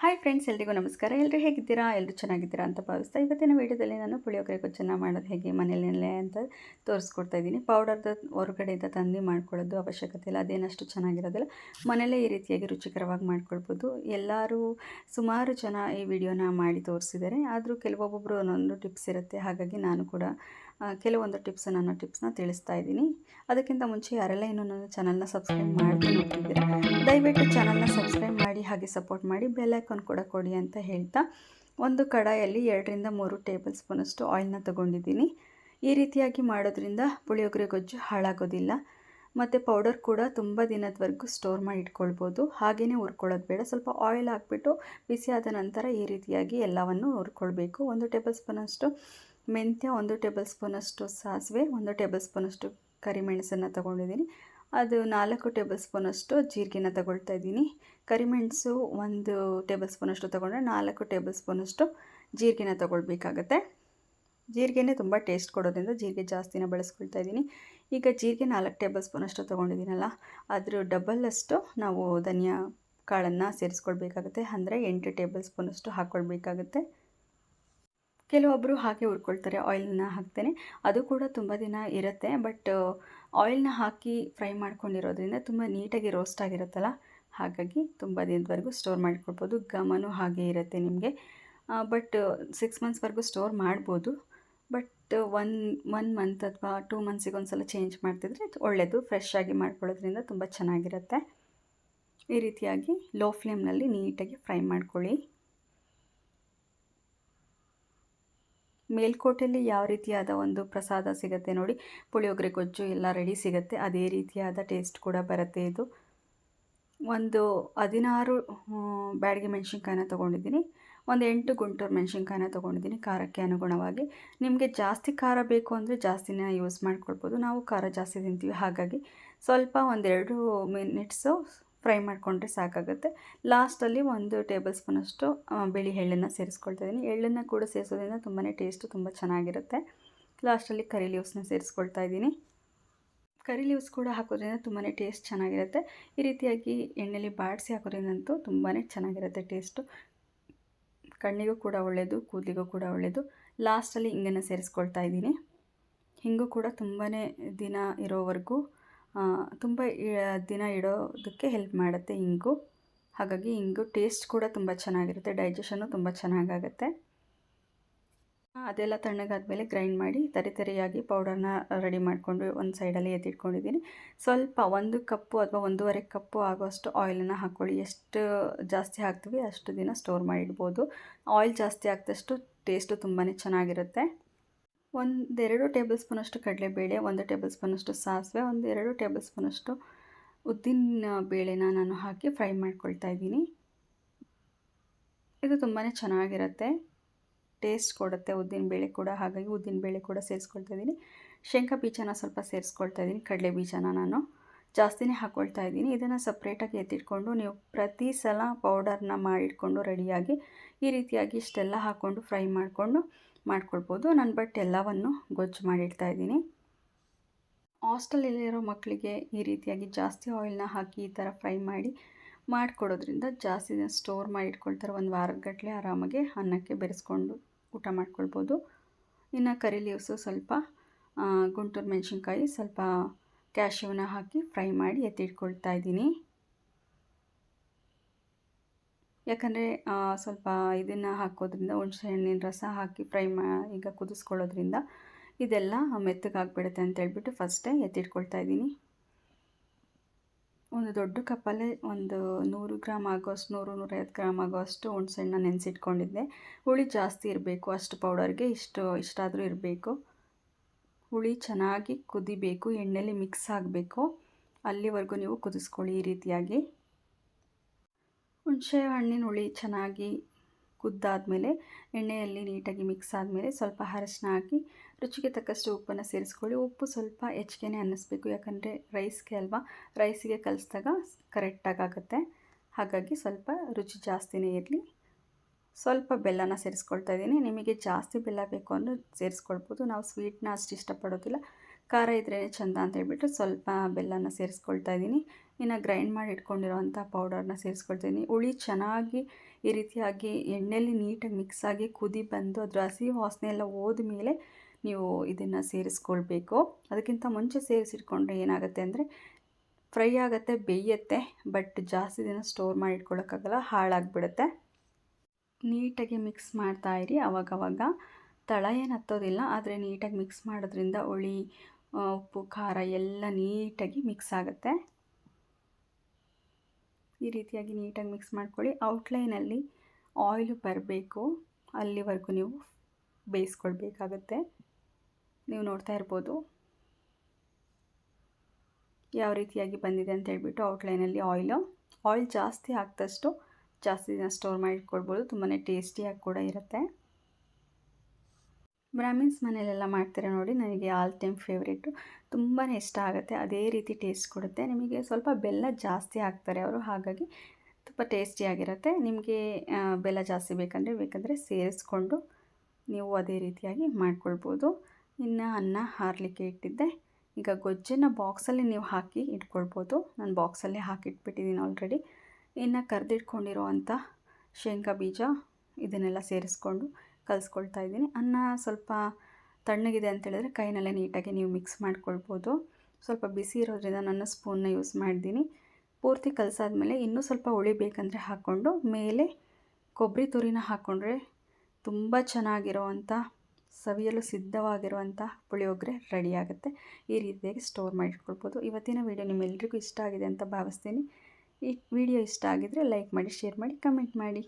Hi friends, ಎಲ್ರಿಗೂ ನಮಸ್ಕಾರ. ಎಲ್ಲರೂ ಹೇಗಿದ್ದೀರಾ? ಎಲ್ಲರೂ ಚೆನ್ನಾಗಿದ್ದೀರಾ ಅಂತ ಭಾವಿಸ್ತಾ ಇವತ್ತಿನ ವೀಡಿಯೋದಲ್ಲಿ ನಾನು ಪುಳಿಯೋಗರೆ ಗೊಜ್ಜನ್ನು ಮಾಡೋದು ಹೇಗೆ ಮನೆಯಲ್ಲೇ ಅಂತ ತೋರಿಸ್ಕೊಡ್ತಾ ಇದ್ದೀನಿ. ಪೌಡರ್ದು ಹೊರಗಡೆಯಿಂದ ತಂದು ಮಾಡ್ಕೊಳ್ಳೋದು ಅವಶ್ಯಕತೆ ಇಲ್ಲ, ಅದೇನಷ್ಟು ಚೆನ್ನಾಗಿರೋದಿಲ್ಲ. ಮನೆಯಲ್ಲೇ ಈ ರೀತಿಯಾಗಿ ರುಚಿಕರವಾಗಿ ಮಾಡ್ಕೊಳ್ಬೋದು. ಎಲ್ಲರೂ ಸುಮಾರು ಜನ ಈ ವಿಡಿಯೋನ ಮಾಡಿ ತೋರಿಸಿದ್ದಾರೆ, ಆದರೂ ಕೆಲವೊಬ್ಬೊಬ್ಬರು ಒಂದೊಂದು ಟಿಪ್ಸ್ ಇರುತ್ತೆ. ಹಾಗಾಗಿ ನಾನು ಕೂಡ ಕೆಲವೊಂದು ಟಿಪ್ಸ್ನ ತಿಳಿಸ್ತಾ ಇದ್ದೀನಿ. ಅದಕ್ಕಿಂತ ಮುಂಚೆ ಯಾರೆಲ್ಲ ಇನ್ನೂ ನನ್ನ ಚಾನಲ್ನ ಸಬ್ಸ್ಕ್ರೈಬ್ ಮಾಡ್ತಾ ನೋಡ್ತಿದ್ದೀರಾ, ದಯವಿಟ್ಟು ಚಾನಲ್ನ ಸಬ್ಸ್ಕ್ರೈಬ್ ಮಾಡಿ, ಹಾಗೆ ಸಪೋರ್ಟ್ ಮಾಡಿ, ಬೆಲ್ ಐಕಾನ್ ಕೂಡ ಕೊಡಿ ಅಂತ ಹೇಳ್ತಾ, ಒಂದು ಕಡಾಯಲ್ಲಿ 2ರಿಂದ 3 ಟೇಬಲ್ ಸ್ಪೂನಷ್ಟು ಆಯಿಲ್ನ ತೊಗೊಂಡಿದ್ದೀನಿ. ಈ ರೀತಿಯಾಗಿ ಮಾಡೋದ್ರಿಂದ ಪುಳಿಯೋಗರೆ ಗೊಜ್ಜು ಹಾಳಾಗೋದಿಲ್ಲ, ಮತ್ತು ಪೌಡರ್ ಕೂಡ ತುಂಬ ದಿನದವರೆಗೂ ಸ್ಟೋರ್ ಮಾಡಿ ಇಟ್ಕೊಳ್ಬೋದು. ಹಾಗೆಯೇ ಹುರ್ಕೊಳ್ಳೋದು ಬೇಡ. ಸ್ವಲ್ಪ ಆಯಿಲ್ ಹಾಕ್ಬಿಟ್ಟು ಬಿಸಿಯಾದ ನಂತರ ಈ ರೀತಿಯಾಗಿ ಎಲ್ಲವನ್ನು ಹುರ್ಕೊಳ್ಬೇಕು. 1 ಟೇಬಲ್ ಸ್ಪೂನಷ್ಟು ಮೆಂತ್ಯ, 1 ಟೇಬಲ್ ಸ್ಪೂನಷ್ಟು ಸಾಸಿವೆ, 1 ಟೇಬಲ್ ಸ್ಪೂನಷ್ಟು ಕರಿಮೆಣಸನ್ನು ತೊಗೊಂಡಿದ್ದೀನಿ. ಅದು 4 ಟೇಬಲ್ ಸ್ಪೂನಷ್ಟು ಜೀರಿಗೆನ ತೊಗೊಳ್ತಾ ಇದ್ದೀನಿ. ಕರಿಮೆಣಸು 1 ಟೇಬಲ್ ಸ್ಪೂನಷ್ಟು ತೊಗೊಂಡ್ರೆ 4 ಟೇಬಲ್ ಸ್ಪೂನಷ್ಟು ಜೀರಿಗೆನ ತೊಗೊಳ್ಬೇಕಾಗತ್ತೆ. ಜೀರಿಗೆನೇ ತುಂಬ ಟೇಸ್ಟ್ ಕೊಡೋದ್ರಿಂದ ಜೀರಿಗೆ ಜಾಸ್ತಿನ ಬಳಸ್ಕೊಳ್ತಾ ಇದ್ದೀನಿ. ಈಗ ಜೀರಿಗೆ 4 ಟೇಬಲ್ ಸ್ಪೂನಷ್ಟು ತೊಗೊಂಡಿದ್ದೀನಲ್ಲ, ಅದ್ರ ಡಬಲಷ್ಟು ನಾವು ಧನಿಯಾ ಕಾಳನ್ನು ಸೇರಿಸ್ಕೊಳ್ಬೇಕಾಗುತ್ತೆ. ಅಂದರೆ 8 ಟೇಬಲ್ ಸ್ಪೂನಷ್ಟು ಹಾಕ್ಕೊಳ್ಬೇಕಾಗುತ್ತೆ. ಕೆಲವೊಬ್ಬರು ಹಾಗೆ ಹುರ್ಕೊಳ್ತಾರೆ ಆಯಿಲ್ನ ಹಾಕ್ತೇನೆ, ಅದು ಕೂಡ ತುಂಬ ದಿನ ಇರುತ್ತೆ. ಬಟ್ ಆಯಿಲ್ನ ಹಾಕಿ ಫ್ರೈ ಮಾಡ್ಕೊಂಡಿರೋದ್ರಿಂದ ತುಂಬ ನೀಟಾಗಿ ರೋಸ್ಟ್ ಆಗಿರುತ್ತಲ್ಲ, ಹಾಗಾಗಿ ತುಂಬ ದಿನದವರೆಗೂ ಸ್ಟೋರ್ ಮಾಡಿಕೊಳ್ಬೋದು. ಘಮನೂ ಹಾಗೆ ಇರುತ್ತೆ ನಿಮಗೆ. ಬಟ್ 6 ಮಂತ್ಸ್ವರೆಗೂ ಸ್ಟೋರ್ ಮಾಡ್ಬೋದು. ಬಟ್ ಒನ್ ಮಂತ್ ಅಥವಾ 2 ಮಂತ್ಸಿಗೆ ಒಂದು ಸಲ ಚೇಂಜ್ ಮಾಡ್ತಿದ್ರೆ ಒಳ್ಳೆಯದು. ಫ್ರೆಶ್ ಆಗಿ ಮಾಡ್ಕೊಳ್ಳೋದ್ರಿಂದ ತುಂಬ ಚೆನ್ನಾಗಿರುತ್ತೆ. ಈ ರೀತಿಯಾಗಿ ಲೋ ಫ್ಲೇಮ್ನಲ್ಲಿ ನೀಟಾಗಿ ಫ್ರೈ ಮಾಡ್ಕೊಳ್ಳಿ. ಮೇಲ್ಕೋಟೆಯಲ್ಲಿ ಯಾವ ರೀತಿಯಾದ ಒಂದು ಪ್ರಸಾದ ಸಿಗುತ್ತೆ ನೋಡಿ, ಪುಳಿಯೋಗರೆ ಗೊಜ್ಜು ಎಲ್ಲ ರೆಡಿ ಸಿಗುತ್ತೆ, ಅದೇ ರೀತಿಯಾದ ಟೇಸ್ಟ್ ಕೂಡ ಬರುತ್ತೆ. ಇದು ಒಂದು 16 ಬ್ಯಾಡಗಿ ಮೆಣಸಿನ್ಕಾಯಿನ ತೊಗೊಂಡಿದ್ದೀನಿ. ಒಂದು 8 ಗುಂಟೂರು ಮೆಣಸಿನ್ಕಾಯಿನ ತೊಗೊಂಡಿದ್ದೀನಿ ಖಾರಕ್ಕೆ ಅನುಗುಣವಾಗಿ. ನಿಮಗೆ ಜಾಸ್ತಿ ಖಾರ ಬೇಕು ಅಂದರೆ ಜಾಸ್ತಿನೇ ಯೂಸ್ ಮಾಡ್ಕೊಳ್ಬೋದು. ನಾವು ಖಾರ ಜಾಸ್ತಿ ತಿಂತೀವಿ, ಹಾಗಾಗಿ ಸ್ವಲ್ಪ 1-2 ಮಿನಿಟ್ಸು ಫ್ರೈ ಮಾಡಿಕೊಂಡ್ರೆ ಸಾಕಾಗುತ್ತೆ. ಲಾಸ್ಟಲ್ಲಿ 1 ಟೇಬಲ್ ಸ್ಪೂನಷ್ಟು ಬಿಳಿ ಎಳ್ಳನ್ನು ಸೇರಿಸ್ಕೊಳ್ತಾ ಇದ್ದೀನಿ. ಎಳ್ಳನ್ನು ಕೂಡ ಸೇರಿಸೋದ್ರಿಂದ ತುಂಬಾ ಟೇಸ್ಟು ತುಂಬ ಚೆನ್ನಾಗಿರುತ್ತೆ. ಲಾಸ್ಟಲ್ಲಿ ಕರಿ ಲೀವ್ಸ್ನ ಸೇರಿಸ್ಕೊಳ್ತಾ ಇದ್ದೀನಿ. ಕರಿ ಲೀವ್ಸ್ ಕೂಡ ಹಾಕೋದ್ರಿಂದ ತುಂಬಾ ಟೇಸ್ಟ್ ಚೆನ್ನಾಗಿರುತ್ತೆ. ಈ ರೀತಿಯಾಗಿ ಎಣ್ಣೆಲಿ ಬಾಡಿಸಿ ಹಾಕೋದ್ರಿಂದಂತೂ ತುಂಬಾ ಚೆನ್ನಾಗಿರುತ್ತೆ ಟೇಸ್ಟು. ಕಣ್ಣಿಗೂ ಕೂಡ ಒಳ್ಳೆಯದು, ಕೂದಲಿಗೂ ಕೂಡ ಒಳ್ಳೆಯದು. ಲಾಸ್ಟಲ್ಲಿ ಹಿಂಗನ್ನು ಸೇರಿಸ್ಕೊಳ್ತಾ ಇದ್ದೀನಿ. ಹಿಂಗೂ ಕೂಡ ತುಂಬಾ ದಿನ ಇರೋವರೆಗೂ ತುಂಬ ದಿನ ಇಡೋದಕ್ಕೆ ಹೆಲ್ಪ್ ಮಾಡುತ್ತೆ ಇಂಗು. ಹಾಗಾಗಿ ಇಂಗು ಟೇಸ್ಟ್ ಕೂಡ ತುಂಬ ಚೆನ್ನಾಗಿರುತ್ತೆ, ಡೈಜೆಷನ್ನು ತುಂಬ ಚೆನ್ನಾಗಾಗುತ್ತೆ. ಅದೆಲ್ಲ ತಣ್ಣಗಾದ್ಮೇಲೆ ಗ್ರೈಂಡ್ ಮಾಡಿ ತರಿಯಾಗಿ ಪೌಡರ್ನ ರೆಡಿ ಮಾಡಿಕೊಂಡು ಒಂದು ಸೈಡಲ್ಲಿ ಎತ್ತಿಟ್ಕೊಂಡಿದ್ದೀನಿ. ಸ್ವಲ್ಪ 1 ಕಪ್ಪು ಅಥವಾ 1.5 ಕಪ್ಪು ಆಗೋಷ್ಟು ಆಯಿಲನ್ನು ಹಾಕ್ಕೊಳ್ಳಿ. ಎಷ್ಟು ಜಾಸ್ತಿ ಹಾಕ್ತೀವಿ ಅಷ್ಟು ದಿನ ಸ್ಟೋರ್ ಮಾಡಿಡ್ಬೋದು. ಆಯಿಲ್ ಜಾಸ್ತಿ ಹಾಕಿದಷ್ಟು ಟೇಸ್ಟು ತುಂಬಾ ಚೆನ್ನಾಗಿರುತ್ತೆ. 1-2 ಟೇಬಲ್ ಸ್ಪೂನಷ್ಟು ಕಡಲೆಬೇಳೆ, 1 ಟೇಬಲ್ ಸ್ಪೂನಷ್ಟು ಸಾಸಿವೆ, 1-2 ಟೇಬಲ್ ಸ್ಪೂನಷ್ಟು ಉದ್ದಿನ ಬೇಳೆನ ನಾನು ಹಾಕಿ ಫ್ರೈ ಮಾಡ್ಕೊಳ್ತಾ ಇದ್ದೀನಿ. ಇದು ತುಂಬಾ ಚೆನ್ನಾಗಿರುತ್ತೆ, ಟೇಸ್ಟ್ ಕೊಡುತ್ತೆ ಉದ್ದಿನ ಬೇಳೆ ಕೂಡ. ಹಾಗಾಗಿ ಉದ್ದಿನ ಬೇಳೆ ಕೂಡ ಸೇರಿಸ್ಕೊಳ್ತಾ ಇದ್ದೀನಿ. ಶೇಂಗಾ ಬೀಜನ ಸ್ವಲ್ಪ ಸೇರಿಸ್ಕೊಳ್ತಾ ಇದ್ದೀನಿ. ಕಡಲೆ ಬೀಜನ ನಾನು ಜಾಸ್ತಿನೇ ಹಾಕ್ಕೊಳ್ತಾ ಇದ್ದೀನಿ. ಇದನ್ನು ಸಪ್ರೇಟಾಗಿ ಎತ್ತಿಟ್ಕೊಂಡು ನೀವು ಪ್ರತಿ ಸಲ ಪೌಡರ್ನ ಮಾಡಿಟ್ಕೊಂಡು ರೆಡಿಯಾಗಿ ಈ ರೀತಿಯಾಗಿ ಇಷ್ಟೆಲ್ಲ ಹಾಕ್ಕೊಂಡು ಫ್ರೈ ಮಾಡ್ಕೊಳ್ಬೋದು. ನಾನು ಎಲ್ಲವನ್ನು ಗೊಜ್ಜು ಮಾಡಿಡ್ತಾ ಇದ್ದೀನಿ. ಹಾಸ್ಟೆಲಲ್ಲಿರೋ ಮಕ್ಕಳಿಗೆ ಈ ರೀತಿಯಾಗಿ ಜಾಸ್ತಿ ಆಯಿಲ್ನ ಹಾಕಿ ಈ ಥರ ಫ್ರೈ ಮಾಡಿಕೊಡೋದ್ರಿಂದ ಜಾಸ್ತಿ ದಿನ ಸ್ಟೋರ್ ಮಾಡಿಟ್ಕೊಳ್ತಾರೆ. 1 ವಾರಗಟ್ಟಲೆ ಆರಾಮಾಗಿ ಅನ್ನಕ್ಕೆ ಬೆರೆಸ್ಕೊಂಡು ಊಟ ಮಾಡ್ಕೊಳ್ಬೋದು. ಇನ್ನು ಕರಿ ಲೀವ್ಸು, ಸ್ವಲ್ಪ ಗುಂಟೂರು ಮೆಣಸಿನ್ಕಾಯಿ, ಸ್ವಲ್ಪ ಕ್ಯಾಶ್ಯೂನ ಹಾಕಿ ಫ್ರೈ ಮಾಡಿ ಎತ್ತಿಟ್ಕೊಳ್ತಾ ಇದ್ದೀನಿ. ಯಾಕಂದರೆ ಸ್ವಲ್ಪ ಇದನ್ನು ಹಾಕೋದ್ರಿಂದ, ಹುಣಸೆ ಹಣ್ಣಿನ ರಸ ಹಾಕಿ ಈಗ ಕುದಿಸ್ಕೊಳ್ಳೋದ್ರಿಂದ ಇದೆಲ್ಲ ಮೆತ್ತಗಾಗ್ಬಿಡುತ್ತೆ ಅಂತ ಹೇಳ್ಬಿಟ್ಟು ಫಸ್ಟೇ ಎತ್ತಿಟ್ಕೊಳ್ತಾ ಇದ್ದೀನಿ. ಒಂದು ದೊಡ್ಡ ಕಪ್ಪಲ್ಲೇ ಒಂದು 100 ಗ್ರಾಮ್ ಆಗೋಷ್ಟು, 100-150 ಗ್ರಾಮ್ ಆಗೋಷ್ಟು ಹುಣಸೆಹಣ್ಣನ್ನ ನೆನೆಸಿಟ್ಕೊಂಡಿದ್ದೆ. ಹುಳಿ ಜಾಸ್ತಿ ಇರಬೇಕು, ಅಷ್ಟು ಪೌಡರ್ಗೆ ಇಷ್ಟಾದರೂ ಇರಬೇಕು. ಹುಳಿ ಚೆನ್ನಾಗಿ ಕುದಿಬೇಕು, ಎಣ್ಣೆಲಿ ಮಿಕ್ಸ್ ಆಗಬೇಕು, ಅಲ್ಲಿವರೆಗೂ ನೀವು ಕುದಿಸ್ಕೊಳ್ಳಿ. ಈ ರೀತಿಯಾಗಿ ಹುಣಸೆ ಹಣ್ಣಿನ ಹುಳಿ ಚೆನ್ನಾಗಿ ಕುದ್ದಾದಮೇಲೆ, ಎಣ್ಣೆಯಲ್ಲಿ ನೀಟಾಗಿ ಮಿಕ್ಸ್ ಆದಮೇಲೆ ಸ್ವಲ್ಪ ಅರಶಿನ ಹಾಕಿ ರುಚಿಗೆ ತಕ್ಕಷ್ಟು ಉಪ್ಪನ್ನು ಸೇರಿಸ್ಕೊಳ್ಳಿ. ಉಪ್ಪು ಸ್ವಲ್ಪ ಹೆಚ್ಚಿಗೆನೇ ಅನ್ನಿಸ್ಬೇಕು, ಯಾಕಂದರೆ ರೈಸ್ಗೆ ಅಲ್ವಾ, ರೈಸಿಗೆ ಕಲಿಸಿದಾಗ ಕರೆಕ್ಟಾಗಿ ಆಗುತ್ತೆ. ಹಾಗಾಗಿ ಸ್ವಲ್ಪ ರುಚಿ ಜಾಸ್ತಿನೇ ಇರಲಿ. ಸ್ವಲ್ಪ ಬೆಲ್ಲನ ಸೇರಿಸ್ಕೊಳ್ತಾ ಇದ್ದೀನಿ. ನಿಮಗೆ ಜಾಸ್ತಿ ಬೆಲ್ಲ ಬೇಕು ಅಂದರೆ ಸೇರಿಸ್ಕೊಳ್ಬೋದು. ನಾವು ಸ್ವೀಟ್ನ ಅಷ್ಟು ಇಷ್ಟಪಡೋದಿಲ್ಲ, ಖಾರ ಇದ್ರೇ ಚೆಂದ ಅಂತ ಹೇಳ್ಬಿಟ್ಟು ಸ್ವಲ್ಪ ಬೆಲ್ಲನ ಸೇರಿಸ್ಕೊಳ್ತಾ ಇದ್ದೀನಿ. ಇನ್ನು ಗ್ರೈಂಡ್ ಮಾಡಿ ಇಟ್ಕೊಂಡಿರೋವಂಥ ಪೌಡರ್ನ ಸೇರಿಸ್ಕೊಳ್ತೀನಿ. ಹುಳಿ ಚೆನ್ನಾಗಿ ಈ ರೀತಿಯಾಗಿ ಎಣ್ಣೆಯಲ್ಲಿ ನೀಟಾಗಿ ಮಿಕ್ಸ್ ಆಗಿ ಕುದಿ ಬಂದು ಅದರ ಹಸಿ ವಾಸನೆ ಎಲ್ಲ ಹೋದ್ಮೇಲೆ ನೀವು ಇದನ್ನು ಸೇರಿಸ್ಕೊಳ್ಬೇಕು. ಅದಕ್ಕಿಂತ ಮುಂಚೆ ಸೇರಿಸಿಟ್ಕೊಂಡ್ರೆ ಏನಾಗುತ್ತೆ ಅಂದರೆ ಫ್ರೈ ಆಗುತ್ತೆ, ಬೇಯುತ್ತೆ, ಬಟ್ ಜಾಸ್ತಿ ದಿನ ಸ್ಟೋರ್ ಮಾಡಿ ಇಟ್ಕೊಳ್ಳೋಕ್ಕಾಗಲ್ಲ, ಹಾಳಾಗಿಬಿಡುತ್ತೆ. ನೀಟಾಗಿ ಮಿಕ್ಸ್ ಮಾಡ್ತಾಯಿರಿ. ಅವಾಗವಾಗ ತಳ ಏನು ಹತ್ತೋದಿಲ್ಲ, ಆದರೆ ನೀಟಾಗಿ ಮಿಕ್ಸ್ ಮಾಡೋದ್ರಿಂದ ಹುಳಿ, ಉಪ್ಪು, ಖಾರ ಎಲ್ಲ ನೀಟಾಗಿ ಮಿಕ್ಸ್ ಆಗುತ್ತೆ. ಈ ರೀತಿಯಾಗಿ ನೀಟಾಗಿ ಮಿಕ್ಸ್ ಮಾಡ್ಕೊಳ್ಳಿ. ಔಟ್ಲೈನಲ್ಲಿ ಆಯಿಲು ಬರಬೇಕು, ಅಲ್ಲಿವರೆಗೂ ನೀವು ಬೇಯಿಸ್ಕೊಳ್ಬೇಕಾಗತ್ತೆ. ನೀವು ನೋಡ್ತಾ ಇರ್ಬೋದು ಯಾವ ರೀತಿಯಾಗಿ ಬಂದಿದೆ ಅಂತ ಹೇಳ್ಬಿಟ್ಟು. ಔಟ್ಲೈನಲ್ಲಿ ಆಯಿಲ್ ಜಾಸ್ತಿ ಹಾಕಿದಷ್ಟು ಜಾಸ್ತಿ ದಿನ ಸ್ಟೋರ್ ಮಾಡಿ ಇಟ್ಕೊಳ್ಬೋದು, ತುಂಬಾ ಟೇಸ್ಟಿಯಾಗಿ ಕೂಡ ಇರುತ್ತೆ. ಬ್ರಾಹ್ಮಿನ್ಸ್ ಮನೆಯಲ್ಲೆಲ್ಲ ಮಾಡ್ತಾರೆ ನೋಡಿ, ನನಗೆ ಆಲ್ ಟೈಮ್ ಫೇವ್ರೇಟು, ತುಂಬಾ ಇಷ್ಟ ಆಗುತ್ತೆ. ಅದೇ ರೀತಿ ಟೇಸ್ಟ್ ಕೊಡುತ್ತೆ. ನಿಮಗೆ ಸ್ವಲ್ಪ ಬೆಲ್ಲ ಜಾಸ್ತಿ ಹಾಕ್ತಾರೆ ಅವರು, ಹಾಗಾಗಿ ತುಂಬ ಟೇಸ್ಟಿಯಾಗಿರುತ್ತೆ. ನಿಮಗೆ ಬೆಲ್ಲ ಜಾಸ್ತಿ ಬೇಕಂದರೆ ಸೇರಿಸ್ಕೊಂಡು ನೀವು ಅದೇ ರೀತಿಯಾಗಿ ಮಾಡ್ಕೊಳ್ಬೋದು. ಇನ್ನು ಅನ್ನ ಹಾರಲಿಕ್ಕೆ ಇಟ್ಟಿದ್ದೆ. ಈಗ ಗೊಜ್ಜನ್ನು ಬಾಕ್ಸಲ್ಲಿ ನೀವು ಹಾಕಿ ಇಟ್ಕೊಳ್ಬೋದು. ನಾನು ಬಾಕ್ಸಲ್ಲೇ ಹಾಕಿಟ್ಬಿಟ್ಟಿದ್ದೀನಿ ಆಲ್ರೆಡಿ. ಇನ್ನು ಕರೆದಿಟ್ಕೊಂಡಿರೋವಂಥ ಶೇಂಗಾ ಬೀಜ ಇದನ್ನೆಲ್ಲ ಸೇರಿಸ್ಕೊಂಡು ಕಲಿಸ್ಕೊಳ್ತಾ ಇದ್ದೀನಿ. ಅನ್ನ ಸ್ವಲ್ಪ ತಣ್ಣಗಿದೆ ಅಂತೇಳಿದ್ರೆ ಕೈನಲ್ಲೇ ನೀಟಾಗಿ ನೀವು ಮಿಕ್ಸ್ ಮಾಡ್ಕೊಳ್ಬೋದು. ಸ್ವಲ್ಪ ಬಿಸಿ ಇರೋದ್ರಿಂದ ನನ್ನ ಸ್ಪೂನ್ನ ಯೂಸ್ ಮಾಡಿದ್ದೀನಿ. ಪೂರ್ತಿ ಕಲಸಾದ್ಮೇಲೆ ಇನ್ನೂ ಸ್ವಲ್ಪ ಹುಳಿ ಬೇಕಂದರೆ ಹಾಕ್ಕೊಂಡು ಮೇಲೆ ಕೊಬ್ಬರಿ ತುರಿನ ಹಾಕ್ಕೊಂಡ್ರೆ ತುಂಬ ಚೆನ್ನಾಗಿರೋವಂಥ ಸವಿಯಲು ಸಿದ್ಧವಾಗಿರುವಂಥ ಪುಳಿಯೋಗರೆ ರೆಡಿಯಾಗುತ್ತೆ. ಈ ರೀತಿಯಾಗಿ ಸ್ಟೋರ್ ಮಾಡಿಟ್ಕೊಳ್ಬೋದು. ಇವತ್ತಿನ ವಿಡಿಯೋ ನಿಮ್ಮೆಲ್ಲರಿಗೂ ಇಷ್ಟ ಆಗಿದೆ ಅಂತ ಭಾವಿಸ್ತೀನಿ. ಈ ವಿಡಿಯೋ ಇಷ್ಟ ಆಗಿದ್ದರೆ ಲೈಕ್ ಮಾಡಿ, ಶೇರ್ ಮಾಡಿ, ಕಮೆಂಟ್ ಮಾಡಿ.